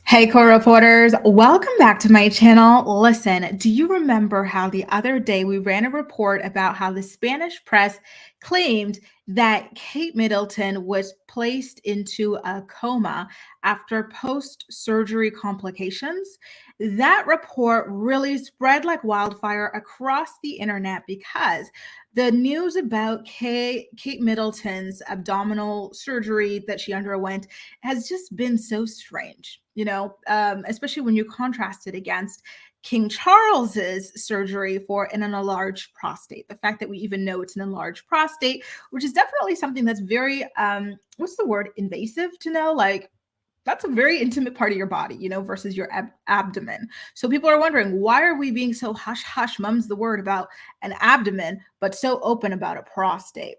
Hey, co-reporters, welcome back to my channel. Listen, do you remember how the other day we ran a report about how the Spanish press claimed that Kate Middleton was placed into a coma after post-surgery complications? That report really spread like wildfire across the internet because the news about Kate Middleton's abdominal surgery that she underwent has just been so strange, especially when you contrast it against King Charles's surgery for an enlarged prostate. The fact that we even know it's an enlarged prostate, which is definitely something that's very, what's the word, invasive to know? Like, that's a very intimate part of your body, versus your abdomen. So people are wondering, why are we being so hush hush, mum's the word, about an abdomen, but so open about a prostate,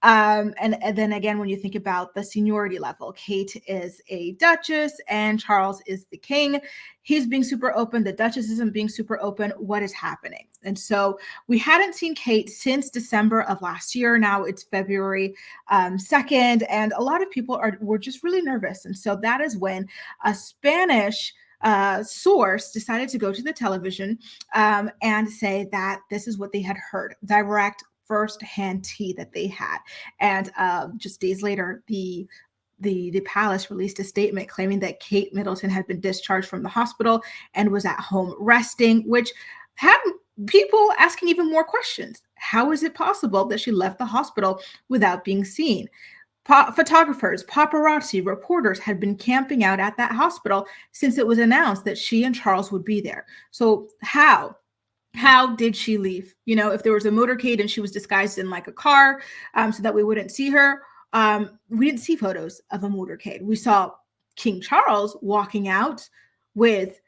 and then again, when you think about the seniority level, Kate is a duchess and Charles is the king. He's being super open. The duchess isn't being super open. What is happening? And so we hadn't seen Kate since December of last year. Now it's February 2nd, and a lot of people were just really nervous. And so that is when a Spanish source decided to go to the television and say that this is what they had heard, direct first-hand tea that they had. And just days later, the palace released a statement claiming that Kate Middleton had been discharged from the hospital and was at home resting, which had people asking even more questions. How is it possible that she left the hospital without being seen? Photographers, paparazzi, reporters had been camping out at that hospital since it was announced that she and Charles would be there. So how did she leave? If there was a motorcade and she was disguised in like a car so that we wouldn't see her, we didn't see photos of a motorcade. We saw King Charles walking out with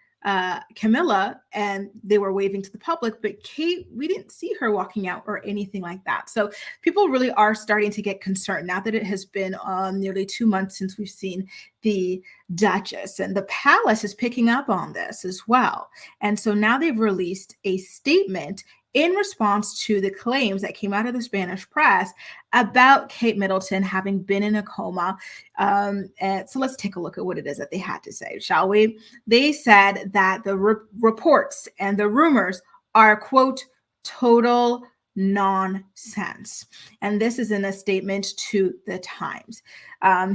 Camilla and they were waving to the public, but Kate, we didn't see her walking out or anything like that. So people really are starting to get concerned now that it has been nearly 2 months since we've seen the Duchess, and the palace is picking up on this as well. And so now they've released a statement in response to the claims that came out of the Spanish press about Kate Middleton having been in a coma. And so let's take a look at what it is that they had to say, shall we? They said that the reports and the rumors are, quote, total nonsense. And this is in a statement to the Times.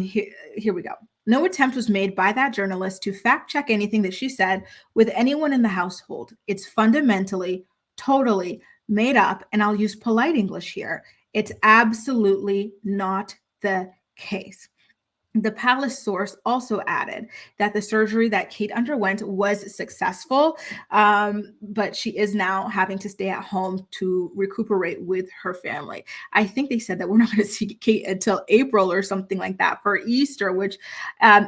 Here we go. No attempt was made by that journalist to fact check anything that she said with anyone in the household. It's fundamentally totally made up, and I'll use polite English here. It's absolutely not the case. The palace source also added that the surgery that Kate underwent was successful, but she is now having to stay at home to recuperate with her family. I think they said that we're not going to see Kate until April or something like that for Easter, which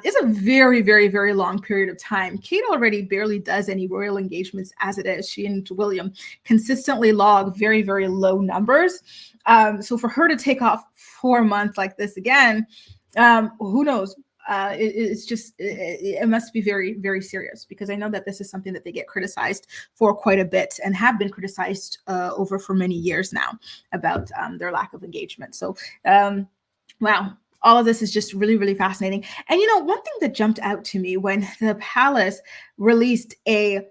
is a very, very, very long period of time. Kate already barely does any royal engagements as it is. She and William consistently log very, very low numbers. So for her to take off 4 months like this again, who knows? It must be very, very serious, because I know that this is something that they get criticized for quite a bit and have been criticized over for many years now about their lack of engagement. So, wow. All of this is just really, really fascinating. And, one thing that jumped out to me when the palace released a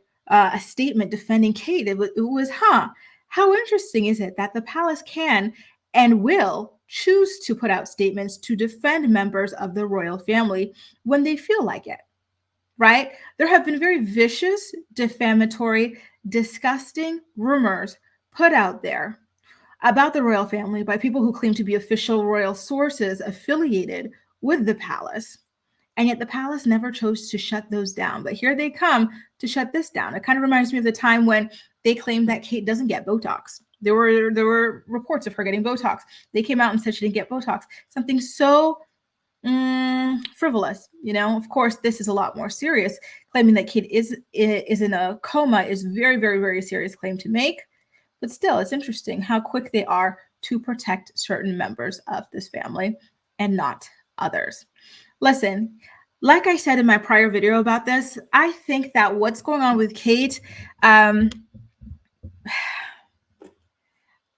statement defending Kate, it was, how interesting is it that the palace can and will choose to put out statements to defend members of the royal family when they feel like it, right? There have been very vicious, defamatory, disgusting rumors put out there about the royal family by people who claim to be official royal sources affiliated with the palace. And yet the palace never chose to shut those down. But here they come to shut this down. It kind of reminds me of the time when they claimed that Kate doesn't get Botox. There were reports of her getting Botox. They came out and said she didn't get Botox. Something so frivolous. Of course, this is a lot more serious. Claiming that Kate is in a coma is very, very, very serious claim to make. But still, it's interesting how quick they are to protect certain members of this family and not others. Listen, like I said in my prior video about this, I think that what's going on with Kate,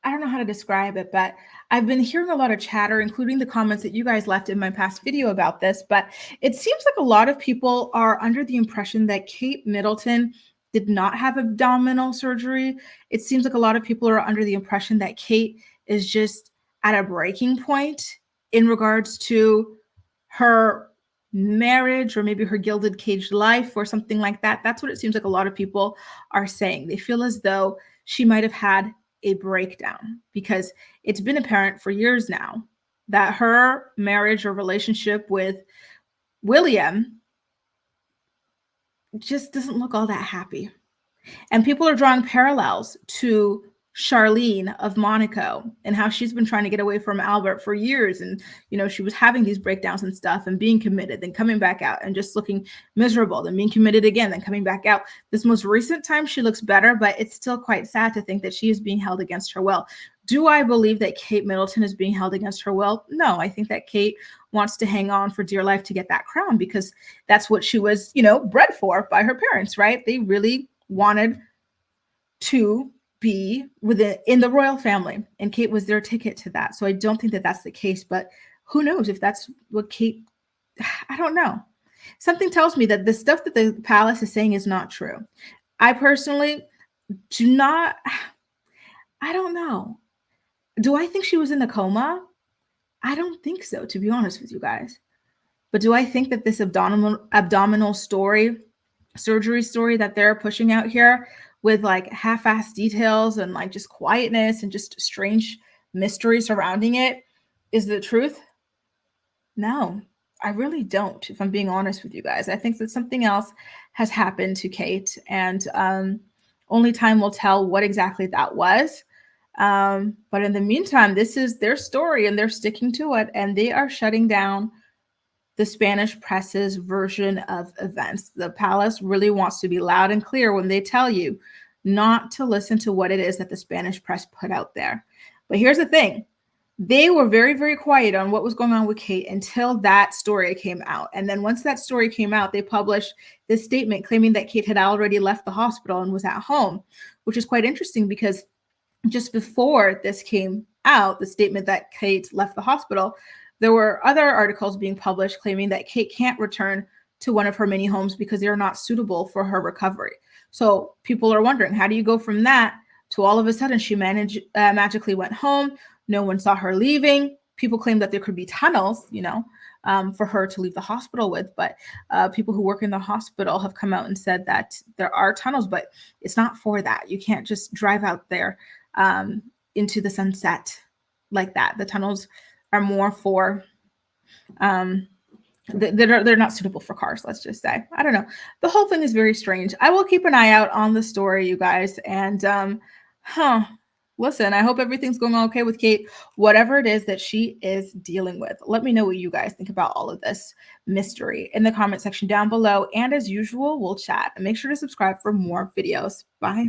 I don't know how to describe it, but I've been hearing a lot of chatter, including the comments that you guys left in my past video about this, but it seems like a lot of people are under the impression that Kate Middleton did not have abdominal surgery. It seems like a lot of people are under the impression that Kate is just at a breaking point in regards to her marriage or maybe her gilded cage life or something like that. That's what it seems like a lot of people are saying. They feel as though she might have had a breakdown because it's been apparent for years now that her marriage or relationship with William just doesn't look all that happy. And people are drawing parallels to Charlene of Monaco and how she's been trying to get away from Albert for years. And, she was having these breakdowns and stuff and being committed, then coming back out and just looking miserable, then being committed again, then coming back out. This most recent time, she looks better, but it's still quite sad to think that she is being held against her will. Do I believe that Kate Middleton is being held against her will? No, I think that Kate wants to hang on for dear life to get that crown because that's what she was, bred for by her parents, right? They really wanted to be in the royal family, and Kate was their ticket to that. So I don't think that that's the case, but who knows if that's what Kate, I don't know. Something tells me that the stuff that the palace is saying is not true. I personally do not, I don't know. Do I think she was in the coma? I don't think so, to be honest with you guys. But do I think that this abdominal surgery story that they're pushing out here with like half-assed details and like just quietness and just strange mystery surrounding it is the truth? No, I really don't, if I'm being honest with you guys. I think that something else has happened to Kate, and only time will tell what exactly that was. But in the meantime, this is their story and they're sticking to it, and they are shutting down the Spanish press's version of events. The palace really wants to be loud and clear when they tell you not to listen to what it is that the Spanish press put out there. But here's the thing. They were very, very quiet on what was going on with Kate until that story came out. And then once that story came out, they published this statement claiming that Kate had already left the hospital and was at home, which is quite interesting because just before this came out, the statement that Kate left the hospital, there were other articles being published claiming that Kate can't return to one of her many homes because they are not suitable for her recovery. So people are wondering, how do you go from that to all of a sudden she magically went home? No one saw her leaving. People claim that there could be tunnels, for her to leave the hospital with. But people who work in the hospital have come out and said that there are tunnels, but it's not for that. You can't just drive out there into the sunset like that. The tunnels are more for they're not suitable for cars, let's just say. I don't know. The whole thing is very strange. I will keep an eye out on the story, you guys. And listen, I hope everything's going okay with Kate, whatever it is that she is dealing with. Let me know what you guys think about all of this mystery in the comment section down below. And as usual, we'll chat. And make sure to subscribe for more videos. Bye.